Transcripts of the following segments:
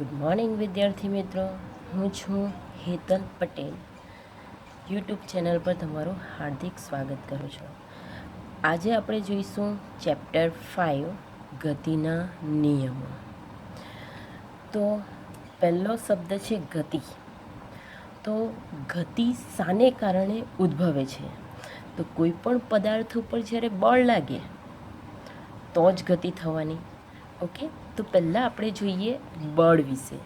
Good morning વિદ્યાર્થી મિત્રો, હું છું હેતલ પટેલ. યુટ્યુબ ચેનલ પર તમારું હાર્દિક સ્વાગત કરું છું. આજે આપણે જોઈશું ચેપ્ટર 5 ગતિના નિયમો. તો પહેલો શબ્દ છે ગતિ. તો ગતિ શાને કારણે ઉદ્ભવે છે? તો કોઈ પણ પદાર્થ ઉપર જ્યારે બળ લાગે તો જ ગતિ થવાની. ઓકે, તો પહેલાં આપણે જોઈએ બળ વિશે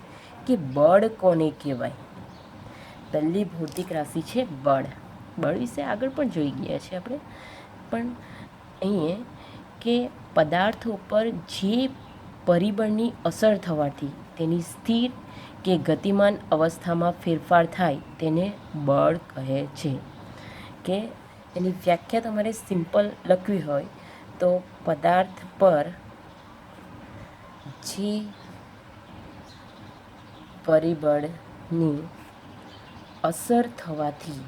કે બળ કોને કહેવાય. પહેલી ભૌતિક રાશિ છે બળ. બળ વિશે આગળ પણ જોઈ ગયા છે આપણે, પણ અહીંયા કે પદાર્થ ઉપર જે પરિબળની અસર થવાથી તેની સ્થિર કે ગતિમાન અવસ્થામાં ફેરફાર થાય તેને બળ કહે છે. કે એની વ્યાખ્યા તમારે સિમ્પલ લખવી હોય તો પદાર્થ પર જે પરિબળની અસર થવાથી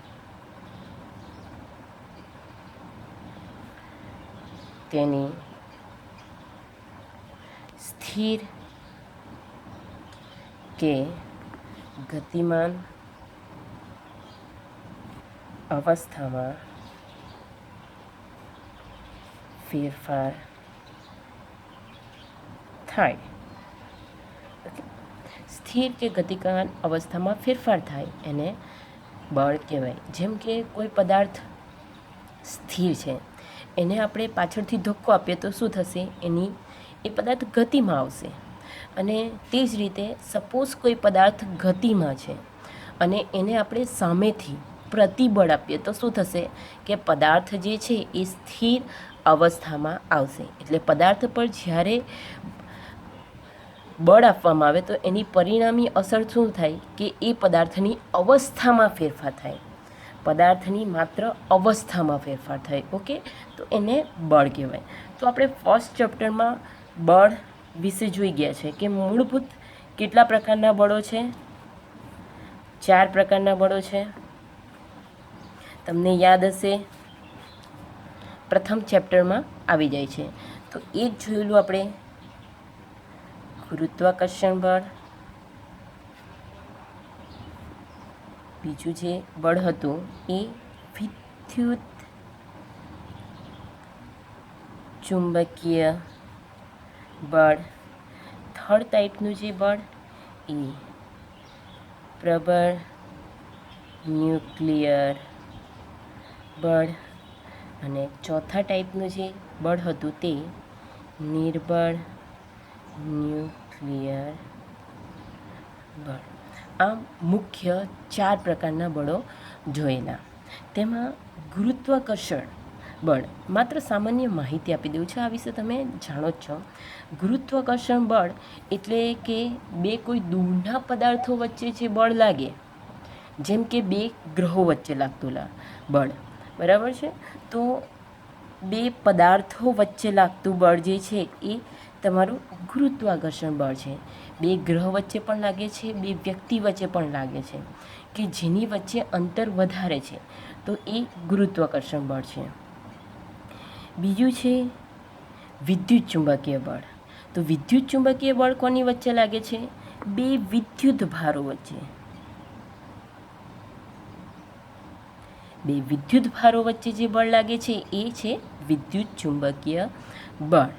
તેની સ્થિર કે ગતિમાન અવસ્થામાં ફેરફાર થાય. સ્થિર કે ગતિમાન અવસ્થામાં ફેરફાર થાય એને બળ કહેવાય. જેમ કે કોઈ પદાર્થ સ્થિર છે, એને આપણે પાછળથી ધક્કો આપીએ તો શું થશે? એ પદાર્થ ગતિમાં આવશે. અને તે જ રીતે સપોઝ કોઈ પદાર્થ ગતિમાં છે અને એને આપણે સામેથી પ્રતિબળ આપીએ તો શું થશે? કે પદાર્થ જે છે એ સ્થિર અવસ્થામાં આવશે. એટલે પદાર્થ પર જ્યારે બળ આપવામાં આવે તો એની પરિણામી અસર શું થાય? કે એ પદાર્થની અવસ્થામાં ફેરફાર થાય. પદાર્થની માત્ર અવસ્થામાં ફેરફાર થાય. ઓકે, તો એને બળ કહેવાય. તો આપણે ફર્સ્ટ ચેપ્ટરમાં બળ વિશે જોઈ ગયા છે કે મૂળભૂત કેટલા પ્રકારના બળો છે? 4 પ્રકારના બળો છે. તમને યાદ હશે પ્રથમ ચેપ્ટરમાં આવી જાય છે. તો એ જ જોયેલું આપણે ગુરુત્વાકર્ષણ બળ. બીજું જે બળ હતું એ વિદ્યુત ચુંબકીય બળ. થર્ડ ટાઈપનું જે બળ એ પ્રબળ ન્યુક્લિયર બળ. અને ચોથા ટાઈપનું જે બળ હતું તે નિર્બળ ન્યુક્લિયર બળ. આમ મુખ્ય 4 પ્રકારના બળો જોયેલા. તેમાં ગુરુત્વાકર્ષણ બળ માત્ર સામાન્ય માહિતી આપી દઉં છું, આ વિશે તમે જાણો જ છો. ગુરુત્વાકર્ષણ બળ એટલે કે કોઈ દૂરના પદાર્થો વચ્ચે જે બળ લાગે, જેમ કે 2 ગ્રહો વચ્ચે લાગતું બળ, બરાબર છે. તો 2 પદાર્થો વચ્ચે લાગતું બળ જે છે એ તમારું ગુરુત્વાકર્ષણ બળ છે. 2 ગ્રહ વચ્ચે પણ લાગે છે, 2 વ્યક્તિ વચ્ચે પણ લાગે છે, કે જેની વચ્ચે અંતર વધારે છે તો એ ગુરુત્વાકર્ષણ બળ છે. બીજું છે વિદ્યુત ચુંબકીય બળ. તો વિદ્યુત ચુંબકીય બળ કોની વચ્ચે લાગે છે? 2 વિદ્યુત ભારો વચ્ચે. 2 વિદ્યુત ભારો વચ્ચે જે બળ લાગે છે એ છે વિદ્યુત ચુંબકીય બળ.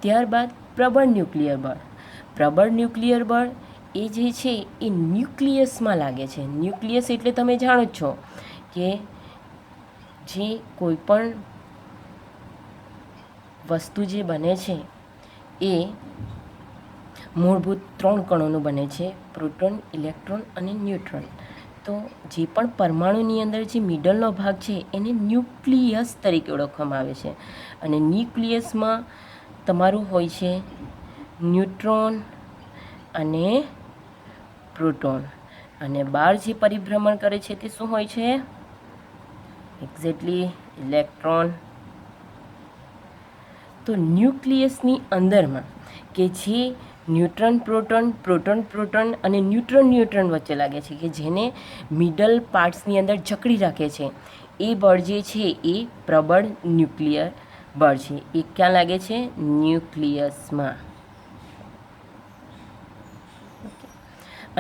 ત્યારબાદ પ્રબળ ન્યુક્લિયર બળ. પ્રબળ ન્યુક્લિયર બળ એ જે છે એ ન્યુક્લિયસમાં લાગે છે. ન્યુક્લિયસ એટલે તમે જાણો જ છો કે જે કોઈ પણ વસ્તુ જે બને છે એ મૂળભૂત 3 કણોનું બને છે: પ્રોટોન, ઇલેક્ટ્રોન અને ન્યુટ્રોન. તો જે પણ પરમાણુની અંદર જે મિડલનો ભાગ છે એને ન્યુક્લિયસ તરીકે ઓળખવામાં આવે છે. અને ન્યુક્લિયસમાં તમારું હોય છે ન્યુટ્રોન અને પ્રોટોન. અને બહાર જે પરિભ્રમણ કરે છે તે શું હોય છે? Exactly electron. તો ન્યુક્લિયસની અંદરમાં કે જે ન્યુટ્રોન પ્રોટોન, પ્રોટોન પ્રોટોન અને ન્યુટ્રોન ન્યુટ્રોન વચ્ચે લાગે છે, કે જેને મિડલ પાર્ટ્સની અંદર જકડી રાખે છે, એ બળ જે છે એ પ્રબળ ન્યુક્લિયર બળ છે. એ ક્યાં લાગે છે? ન્યુક્લિયસમાં.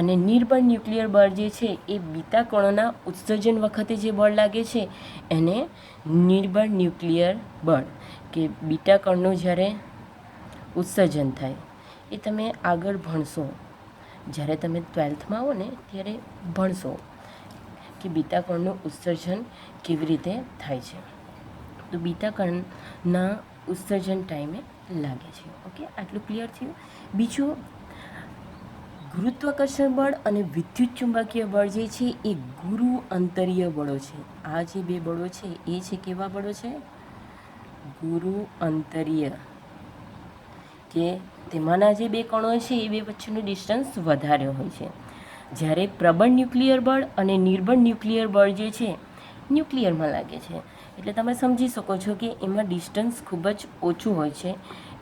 અને નિર્બળ ન્યુક્લિયર બળ જે છે એ બીટા કણોના ઉત્સર્જન વખતે જે બળ લાગે છે એને નિર્બળ ન્યુક્લિયર બળ કે બીટા કણનું જ્યારે ઉત્સર્જન થાય એ તમે આગળ ભણશો, જ્યારે તમે 12થમાં આવો ને ત્યારે ભણશો કે બીટા કણનું ઉત્સર્જન કેવી રીતે થાય છે. તો બીટા કણના ઉત્સર્જન ટાઈમે લાગે છે. ઓકે, આટલું ક્લિયર થયું. બીજું, ગુરુત્વાકર્ષણ બળ અને વિદ્યુત ચુંબકીય બળ જે છે એ ગુરુ અંતરીય બળો છે. આ જે બે બળો છે એ છે કેવા બળો છે? ગુરુ અંતરીય, કે તેમાંના જે બે કણો છે એ બે વચ્ચેનું ડિસ્ટન્સ વધારે હોય છે. જ્યારે પ્રબળ ન્યુક્લિયર બળ અને નિર્બળ ન્યુક્લિયર બળ જે છે ન્યુક્લિયરમાં લાગે છે, એટલે તમે સમજી શકો છો કે એમાં ડિસ્ટન્સ ખૂબ જ ઓછું હોય છે.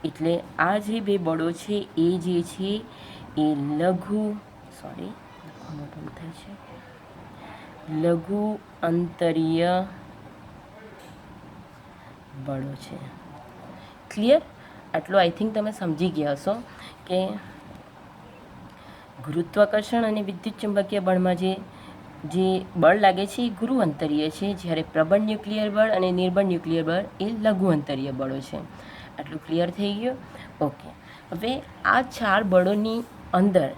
એટલે આ જે બે બળો છે એ જે છે એ લઘુ અંતરીય બળો છે. ક્લિયર? આટલું આઈ થિંક તમે સમજી ગયા હશો કે ગુરુત્વાકર્ષણ અને વિદ્યુત ચુંબકીય બળમાં જે બળ લાગે છે એ ગુરુ અંતરીય છે, જ્યારે પ્રબળ ન્યુક્લિયર બળ અને નિર્બળ ન્યુક્લિયર બળ એ લઘુ અંતરીય બળો છે. આટલું ક્લિયર થઈ ગયું? ઓકે. હવે આ 4 બળોની અંદર,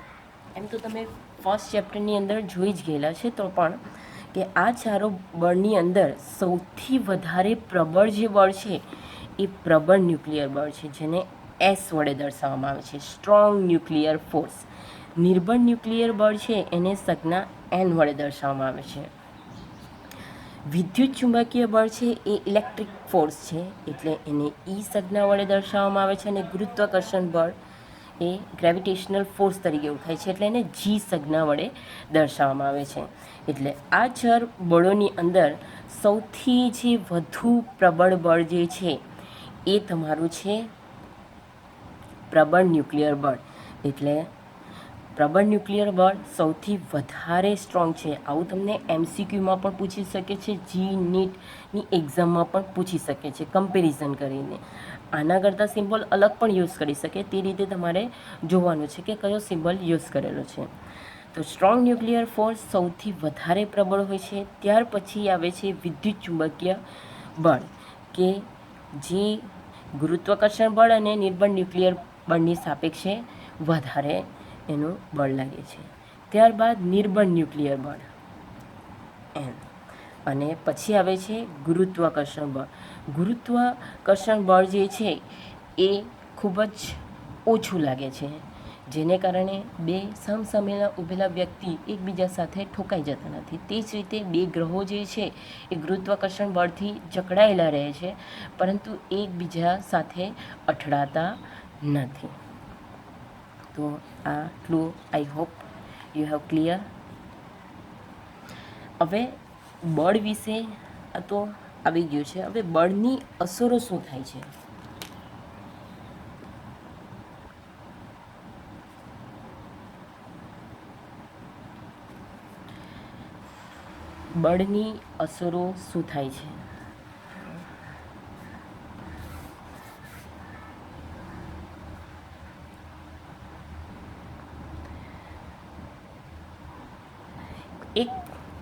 એમ તો તમે ફર્સ્ટ ચેપ્ટરની અંદર જોઈ જ ગયેલા છે, તો પણ કે આ 4 બળની અંદર સૌથી વધારે પ્રબળ જે બળ છે એ પ્રબળ ન્યુક્લિયર બળ છે, જેને S વડે દર્શાવવામાં આવે છે, સ્ટ્રોંગ ન્યુક્લિયર ફોર્સ. નિર્બળ ન્યુક્લિયર બળ છે એને સંજ્ઞા N વડે દર્શાવવામાં આવે છે. વિદ્યુત ચુંબકીય બળ છે એ ઇલેક્ટ્રિક ફોર્સ છે, એટલે એને E સંજ્ઞા વડે દર્શાવવામાં આવે છે. અને ગુરુત્વાકર્ષણ બળ એ ગ્રેવિટેશનલ ફોર્સ તરીકે ઓળખાય છે, એટલે એને G સંજ્ઞા વડે દર્શાવવામાં આવે છે. એટલે આ 4 બળોની અંદર સૌથી જે વધુ પ્રબળ બળ જે છે એ તમારું છે પ્રબળ ન્યુક્લિયર બળ. એટલે પ્રબળ ન્યુક્લિયર બળ સૌથી વધારે સ્ટ્રોંગ છે. આવું તમને MCQમાં પણ પૂછી શકે છે, GNEETની એક્ઝામમાં પણ પૂછી શકે છે કમ્પેરિઝન કરીને. આના કરતાં સિમ્બોલ અલગ પણ યુઝ કરી શકે, તે રીતે તમારે જોવાનું છે કે કયો સિમ્બોલ યુઝ કરેલો છે. તો સ્ટ્રોંગ ન્યુક્લિયર ફોર્સ સૌથી વધારે પ્રબળ હોય છે. ત્યાર પછી આવે છે વિદ્યુત ચુંબકીય બળ, કે જે ગુરુત્વાકર્ષણ બળ અને નિર્બળ ન્યુક્લિયર બળની સાપેક્ષે વધારે એનું બળ લાગે છે. ત્યારબાદ નિર્બળ ન્યુક્લિયર બળ N, અને પછી આવે છે ગુરુત્વાકર્ષણ બળ. ગુરુત્વાકર્ષણ બળ જે છે એ ખૂબ જ ઓછું લાગે છે, જેને કારણે બે સમસામેના ઊભેલા વ્યક્તિ એકબીજા સાથે ઠોકાઈ જતા નથી. તે જ રીતે બે ગ્રહો જે છે એ ગુરુત્વાકર્ષણ બળથી જકડાયેલા રહે છે, પરંતુ એકબીજા સાથે અથડાતા નથી. તો આટલું I hope you have clear. હવે બળ વિશે તો આવી ગયું છે. હવે બળની અસરો શું થાય છે? બળની અસરો શું થાય છે? એક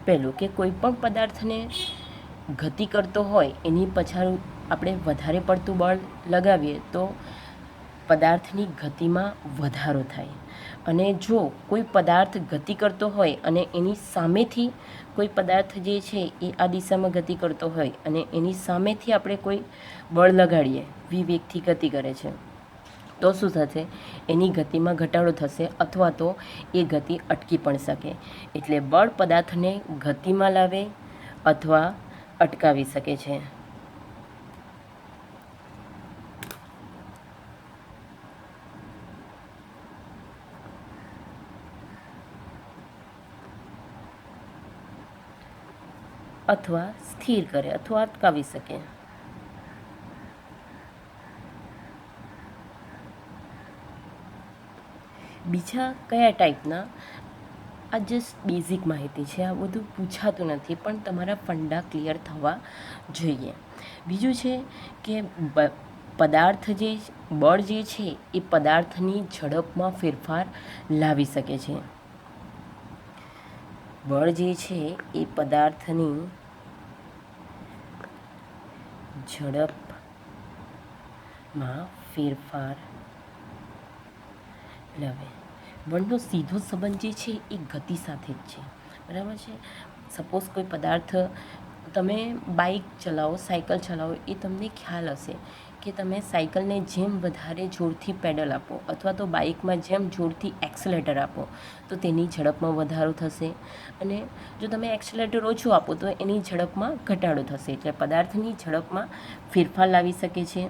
પહેલું કે કોઈ પણ પદાર્થને ગતિ કરતો હોય એની પાછળ આપણે વધારે પડતું બળ લગાવીએ તો પદાર્થની ગતિમાં વધારો થાય. અને જો કોઈ પદાર્થ ગતિ કરતો હોય અને એની સામેથી કોઈ પદાર્થ જે છે એ આ દિશામાં ગતિ કરતો હોય અને એની સામેથી આપણે કોઈ બળ લગાડીએ, વિવેગથી ગતિ કરે છે, તો શું થશે? એની ગતિમાં ઘટાડો થશે, અથવા તો એ ગતિ અટકી પણ શકે. એટલે બળ પદાર્થને ગતિમાં લાવે અથવા અટકાવી શકે છે. અથવા સ્થિર કરે અથવા અટકાવી શકે. બીજા કયા ટાઈપના? આ જસ્ટ બેઝિક માહિતી છે, આ બધું પૂછાતું નથી, પણ તમારા ફંડા ક્લિયર થવા જોઈએ. બીજું છે કે પદાર્થ જે બળ જે છે એ પદાર્થની ઝડપમાં ફેરફાર લાવી શકે છે. બળ જે છે એ પદાર્થની ઝડપમાં ફેરફાર લાવે. બળનો સીધો સંબંધ જે છે એ ગતિ સાથે જ છે, બરાબર છે. સપોઝ કોઈ પદાર્થ, તમે બાઇક ચલાવો, સાયકલ ચલાવો, એ તમને ખ્યાલ હશે કે તમે સાયકલને જેમ વધારે જોરથી પેડલ આપો અથવા તો બાઇકમાં જેમ જોરથી એક્સલેટર આપો તો તેની ઝડપમાં વધારો થશે, અને જો તમે એક્સલેટર ઓછું આપો તો એની ઝડપમાં ઘટાડો થશે. એટલે પદાર્થની ઝડપમાં ફેરફાર લાવી શકે છે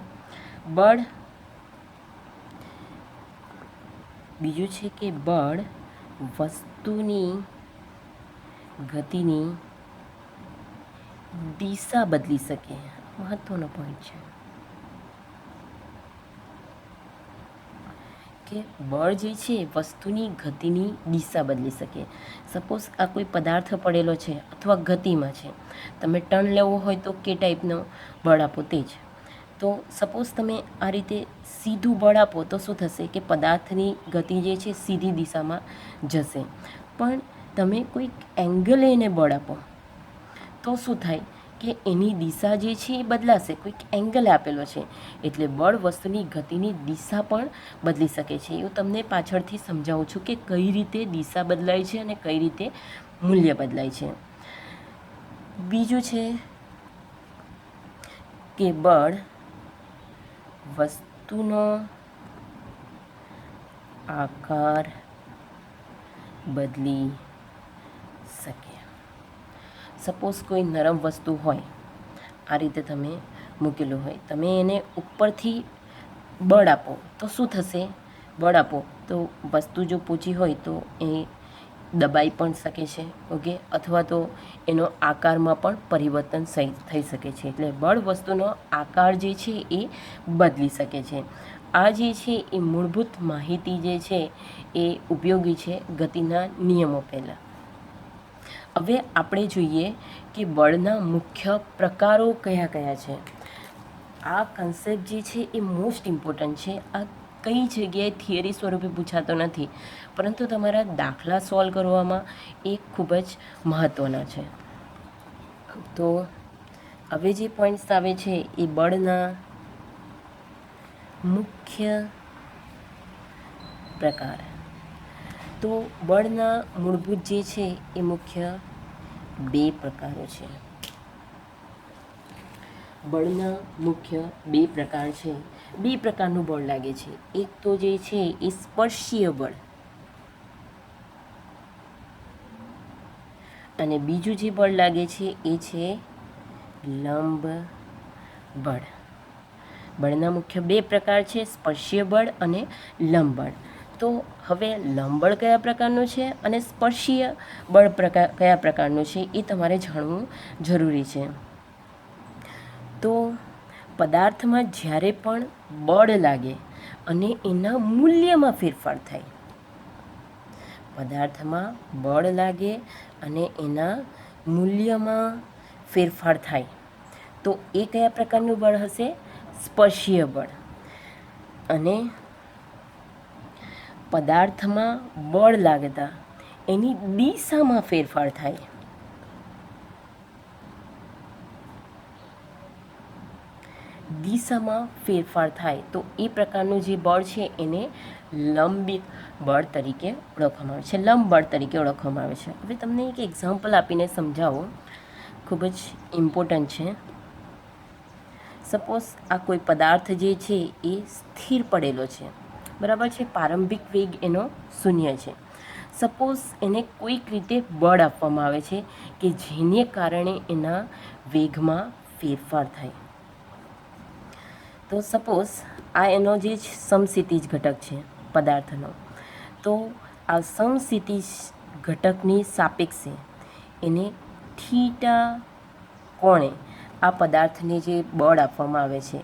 બળ. બીજું છે કે બળ વસ્તુની ગતિની દિશા બદલી શકે. મહત્વનો પોઈન્ટ છે કે બળ જે છે વસ્તુની ગતિની દિશા બદલી શકે. સપોઝ આ કોઈ પદાર્થ પડેલો છે અથવા ગતિમાં છે, તમે ટર્ન લેવો હોય તો કે ટાઈપનો બળ આપો તે જ. તો સપોઝ તમે આ રીતે સીધું બળ આપો તો શું થશે કે પદાર્થની ગતિ જે છે સીધી દિશામાં જશે. પણ તમે કોઈક એંગલ એને બળ આપો તો શું થાય કે એની દિશા જે છે એ બદલાશે. કોઈક એંગલ આપેલો છે એટલે બળ વસ્તુની ગતિની દિશા પણ બદલી શકે છે. હું તમને પાછળથી સમજાવું છું કે કઈ રીતે દિશા બદલાય છે અને કઈ રીતે મૂલ્ય બદલાય છે. બીજું છે કે બળ વસ્તુનો આકાર બદલી શકે. સપોઝ કોઈ નરમ વસ્તુ હોય, આ રીતે તમે મૂકેલું હોય, તમે એને ઉપરથી બળ આપો તો શું થશે? બળ આપો તો વસ્તુ જો પોચી હોય તો એ દબાઈ પણ શકે છે, ઓકે, અથવા તો એનો આકારમાં પણ પરિવર્તન થઈ શકે છે. એટલે બળ વસ્તુનો આકાર જે છે એ બદલી શકે છે. આ જે છે એ મૂળભૂત માહિતી જે છે એ ઉપયોગી છે ગતિના નિયમો પહેલાં. હવે આપણે જોઈએ કે બળના મુખ્ય પ્રકારો કયા કયા છે. આ કન્સેપ્ટ જે છે એ મોસ્ટ ઇમ્પોર્ટન્ટ છે. આ કઈ જગ્યાએ થિયરી સ્વરૂપે પૂછાતો નથી, પરંતુ તમારા દાખલા સોલ્વ કરવામાં એ ખૂબ જ મહત્ત્વના છે. તો હવે જે પોઈન્ટ્સ આવે છે એ બળના મુખ્ય પ્રકાર. તો બળના મૂળભૂત જે છે એ મુખ્ય બે પ્રકારો છે. બળના મુખ્ય બે પ્રકાર છે. બે પ્રકારનું બળ લાગે છે. એક તો જે છે એ સ્પર્શીય બળ, અને બીજું જે બળ લાગે છે એ છે લંબ બળ. બળના મુખ્ય બે પ્રકાર છે, સ્પર્શીય બળ અને લંબ બળ. તો હવે લંબ બળ કયા પ્રકારનું છે અને સ્પર્શીય બળ કયા પ્રકારનું છે એ તમારે જાણવું જરૂરી છે. તો પદાર્થમાં જ્યારે પણ બળ લાગે અને એના મૂલ્યમાં ફેરફાર થાય, પદાર્થમાં બળ લાગે અને એના મૂલ્યમાં ફેરફાર થાય તો એ કયા પ્રકારનું બળ હશે? સ્પર્શીય બળ. અને પદાર્થમાં બળ લાગતા એની દિશામાં ફેરફાર થાય, દિશામાં ફેરફાર થાય તો એ પ્રકારનું જે બળ છે એને લંબી બળ તરીકે ઓળખવામાં આવે છે. લંબ બળ તરીકે ઓળખવામાં આવે છે. હવે તમને એક એક્ઝામ્પલ આપીને સમજાવો, ખૂબ જ ઇમ્પોર્ટન્ટ છે. સપોઝ આ કોઈ પદાર્થ જે છે એ સ્થિર પડેલો છે, બરાબર છે. પ્રારંભિક વેગ એનો 0 છે. સપોઝ એને કોઈક રીતે બળ આપવામાં આવે છે કે જેને કારણે એના વેગમાં ફેરફાર થાય. તો સપોઝ આ એનો જે સમસ્થિતિજ ઘટક છે પદાર્થનો, તો આ સમસ્થિતિજ ઘટકની સાપેક્ષે એને થીટા કોણે આ પદાર્થને જે બળ આપવામાં આવે છે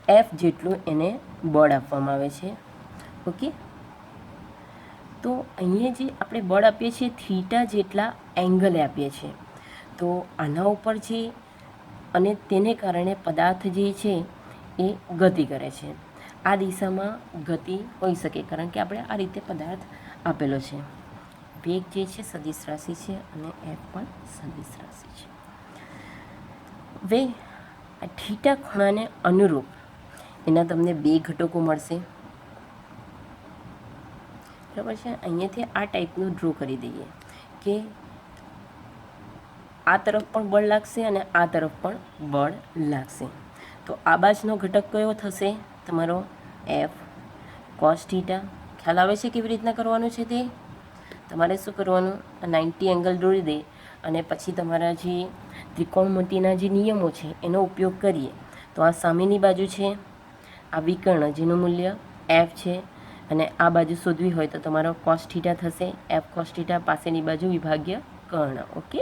એફ જેટલું એને બળ આપવામાં આવે છે, ઓકે. તો અહીંયા જે આપણે બળ આપીએ છીએ થીટા જેટલા એંગલે આપીએ છીએ. તો આના ઉપર જે અને તેને કારણે પદાર્થ જે છે એ ગતિ કરે છે. આ દિશામાં ગતિ હોઈ શકે કારણ કે આપણે આ રીતે પદાર્થ આપેલો છે. વેગ જે છે સદિશ રાશિ છે અને એફ પણ સદિશ રાશિ છે. હવે આ થીટા ખૂણાને અનુરૂપ એના તમને બે ઘટકો મળશે. બરાબર છે. અહીંયાથી આ ટાઈપનું ડ્રો કરી દઈએ કે આ તરફ પણ બળ લાગશે અને આ તરફ પણ બળ લાગશે. તો આ બાજુનો ઘટક કયો થશે? તમારો એફ કોસ થીટા. ખ્યાલ આવે છે કેવી રીતના કરવાનું છે તે? તમારે શું કરવાનું? 90 એંગલ દોરી દે અને પછી તમારા જે ત્રિકોણમિતિના જે નિયમો છે એનો ઉપયોગ કરીએ. તો આ સામેની બાજુ છે, આ વિકર્ણ જેનું મૂલ્ય એફ છે, અને આ બાજુ શોધવી હોય તો તમારો કોસ થીટા થશે. એફ કોસ થીટા પાસેની બાજુ વિભાગીય કર્ણ. ઓકે.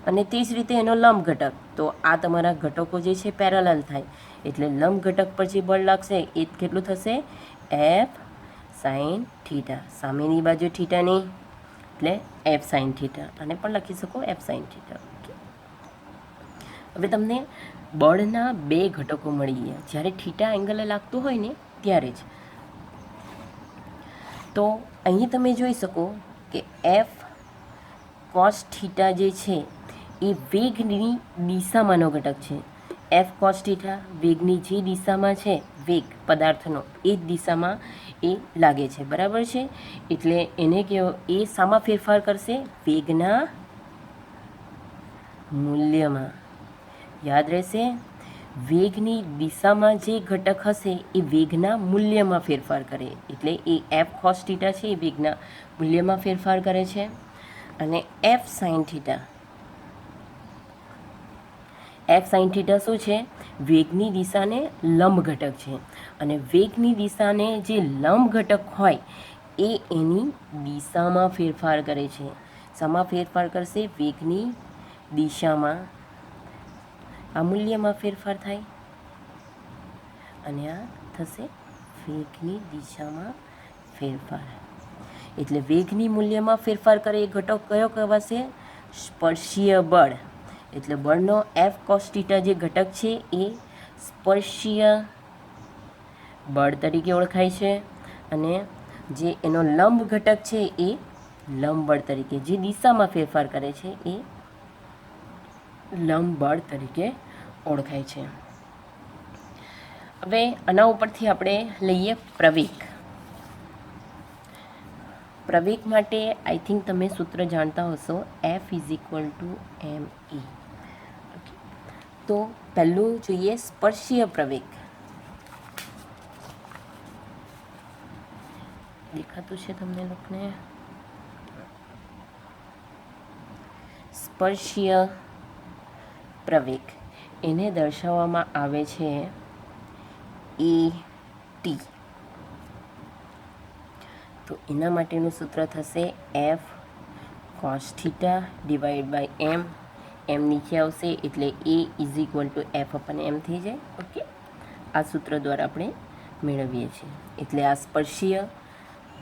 અને તે જ રીતે એનો લંબ ઘટક. તો આ તમારા ઘટકો જે છે પેરેલલ થાય, એટલે લંબ ઘટક પર જે બળ લાગશે એ કેટલું થશે? F sine theta. સામેની બાજુ થીટાની એટલે એફ સાઇન થીટા. આને પણ લખી શકો એફ સાઇન થીટા. ઓકે. હવે તમને બળના બે ઘટકો મળી ગયા જ્યારે થીટા એંગલે લાગતું હોય ને ત્યારે જ. તો અહીં તમે જોઈ શકો કે એફ કોસ થીટા જે છે એ વેગની દિશામાંનો ઘટક છે. એફ કોસ થીટા વેગની જે દિશામાં છે, વેગ પદાર્થનો એ જ દિશામાં એ લાગે છે. બરાબર છે. એટલે એને કેવો, એ શામાં ફેરફાર કરશે? વેગના મૂલ્યમાં. યાદ રહેશે, વેગની દિશામાં જે ઘટક હશે એ વેગના મૂલ્યમાં ફેરફાર કરે. એટલે એ એફ કોસ થીટા છે એ વેગના મૂલ્યમાં ફેરફાર કરે છે. અને F sine theta, F sine theta શું છે? વેગની દિશાને લંબ ઘટક છે. અને વેગની દિશાને જે લંબ ઘટક હોય એ એની દિશામાં ફેરફાર કરે છે. શામાં ફેરફાર કરશે? વેગની દિશામાં. આ મૂલ્યમાં ફેરફાર થાય અને આ થશે વેગની દિશામાં ફેરફાર. એટલે વેગની મૂલ્યમાં ફેરફાર કરે એ ઘટક કયો કહેવાશે? સ્પર્શીય બળ. એટલે બળનો એફ કોસ થીટા જે ઘટક છે એ સ્પર્શીય બળ તરીકે ઓળખાય છે. અને જે એનો લંબ ઘટક છે એ લંબ બળ તરીકે, જે દિશામાં ફેરફાર કરે છે એ લંબ બળ તરીકે ઓળખાય છે. હવે આના ઉપરથી આપણે લઈએ પ્રવેગ. પ્રવેગ માટે આઈ થિંક તમે સૂત્ર જાણતા હશો, એફ ઇઝ ઇક્વલ ટુ એમ ઈ. તો પહેલું જોઈએ સ્પર્શીય પ્રવેગ. દેખાતું છે તમને લોકોને? સ્પર્શીય પ્રવેગ એને દર્શાવવામાં આવે છે એ ટી. તો એના માટેનું સૂત્ર થશે F cos theta divide by M. M નીચે આવશે એટલે a is equal to F upon M થઈ જાય. ઓકે. આ સૂત્ર દ્વારા આપણે મેળવીએ છીએ. એટલે આ સ્પર્શીય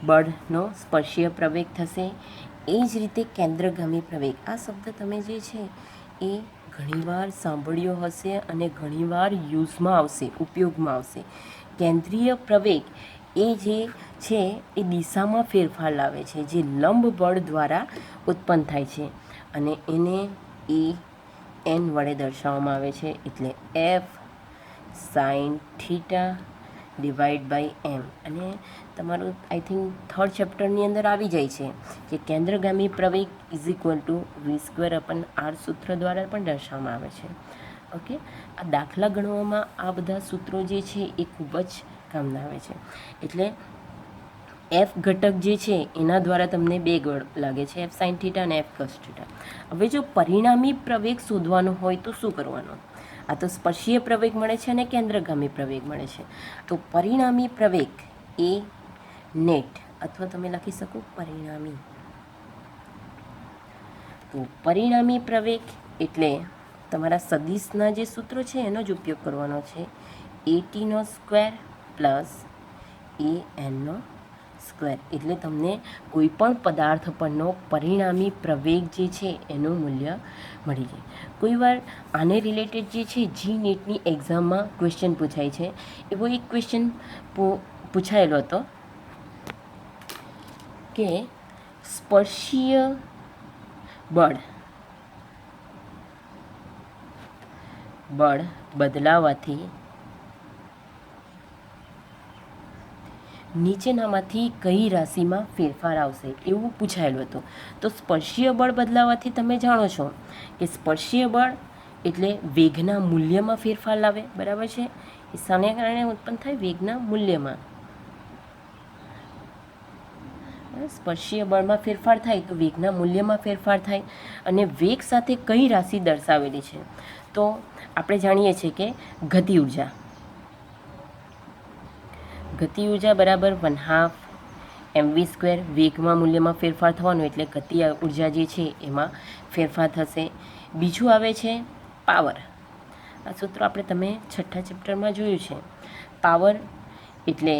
બળનો સ્પર્શીય પ્રવેગ થશે. એ જ રીતે કેન્દ્રગામી પ્રવેગ. આ શબ્દ તમે જે છે એ ઘણીવાર સાંભળ્યો હશે અને ઘણીવાર યુઝમાં આવશે, ઉપયોગમાં આવશે. કેન્દ્રીય પ્રવેગ એ જે છે એ દિશામાં ફેરફાર લાવે છે, જે લંબ બળ દ્વારા ઉત્પન્ન થાય છે. અને એને એ એન વડે દર્શાવવામાં આવે છે. એટલે f sine theta divide by m. અને તમારું આઈ થિંક થર્ડ ચેપ્ટરની અંદર આવી જાય છે કે કેન્દ્રગામી પ્રવેગ is equal to v square upon r સૂત્ર દ્વારા પણ દર્શાવવામાં આવે છે. ઓકે. આ દાખલા ગણવામાં આ બધા સૂત્રો જે છે એ ખૂબ જ કામના આવે છે. એટલે એફ ઘટક જે છે એના દ્વારા તમને બે ગણ લાગે છે, એફ સાઇન થીટા અને એફ કોસ થીટા. હવે જો પરિણામી પ્રવેગ શોધવાનો હોય તો શું કરવાનું? આ તો સ્પર્શીય પ્રવેગ મળે છે અને કેન્દ્રગામી પ્રવેગ મળે છે. તો પરિણામી પ્રવેગ એ નેટ, અથવા તમે લખી શકો પરિણામી. તો પરિણામી પ્રવેગ એટલે તમારા સદિશના જે સૂત્રો છે એનો જ ઉપયોગ કરવાનો છે. એ ટીનો સ્ક્વેર પ્લસ એ એનનો સ્ક્વેર. એટલે તમને કોઈ પણ પદાર્થ પરનો પરિણામી પ્રવેગ જે છે એનું મૂલ્ય મળી જાય. કોઈ વાર આને રિલેટેડ જે છે જી નેટની એક્ઝામમાં ક્વેશ્ચન પૂછાય છે. એવો એક ક્વેશ્ચન પૂછાયેલો હતો કે કે સ્પર્શીય બળ બદલાવાથી નીચેનામાંથી કઈ રાશિમાં ફેરફાર આવશે એવું પૂછાયેલું હતું. તો સ્પર્શીય બળ બદલાવાથી તમે જાણો છો કે સ્પર્શીય બળ એટલે વેગના મૂલ્યમાં ફેરફાર લાવે, બરાબર છે. એ શાને કારણે ઉત્પન્ન થાય? વેગના મૂલ્યમાં. સ્પર્શીય બળમાં ફેરફાર થાય તો વેગના મૂલ્યમાં ફેરફાર થાય. અને વેગ સાથે કઈ રાશિ દર્શાવેલી છે? તો આપણે જાણીએ છીએ કે ગતિ ઉર્જા. ગતિ ઉર્જા બરાબર 1/2 mv². વેગમાં મૂલ્યમાં ફેરફાર થવાનો એટલે ગતિ ઉર્જા જે છે એમાં ફેરફાર થશે. બીજું આવે છે પાવર. આ સૂત્ર આપણે તમે 6થા ચેપ્ટરમાં જોયું છે. પાવર એટલે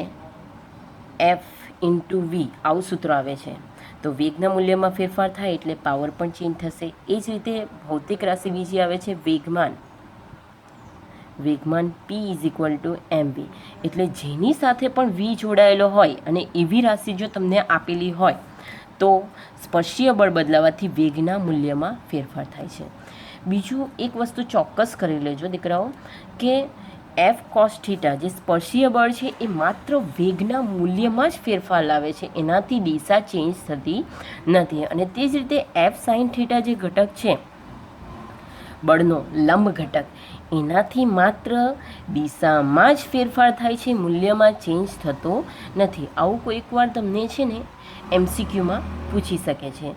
F × V, આવું સૂત્ર આવે છે. તો વેગના મૂલ્યમાં ફેરફાર થાય એટલે પાવર પણ ચેન્જ થશે. એ જ રીતે ભૌતિક રાશિ બીજી આવે છે વેગમાન. વેગમાન P = mv. એટલે જેની સાથે પણ V જોડાયેલો હોય અને એવી રાશિ જો તમને આપેલી હોય તો સ્પર્શીય બળ બદલાવાથી વેગના મૂલ્યમાં ફેરફાર થાય છે. બીજું એક વસ્તુ ચોક્કસ કરી લેજો દીકરાઓ કે F cos θ જે સ્પર્શીય બળ છે એ માત્ર વેગના મૂલ્યમાં જ ફેરફાર લાવે છે, એનાથી દિશા ચેન્જ થતી નથી. અને તે જ રીતે F sin θ જે ઘટક છે બળનો લંબ ઘટક, એનાથી માત્ર દિશામાં જ ફેરફાર થાય છે, મૂલ્યમાં ચેન્જ થતો નથી. આવું કોઈક વાર તમને છે ને MCQમાં પૂછી શકે છે,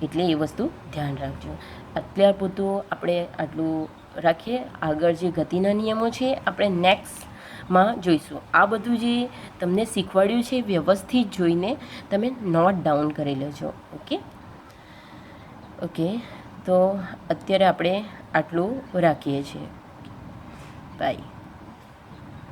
એટલે એ વસ્તુ ધ્યાન રાખજો. અત્યાર પૂરતું આપણે આટલું રાખીએ. આગળ જે ગતિના નિયમો છે આપણે નેક્સ્ટમાં જોઈશું. આ બધું જે તમને શીખવાડ્યું છે વ્યવસ્થિત જોઈને તમે નોટ ડાઉન કરી લેજો. ઓકે, તો અત્યારે આપણે આટલું રાખીએ છીએ. બાય.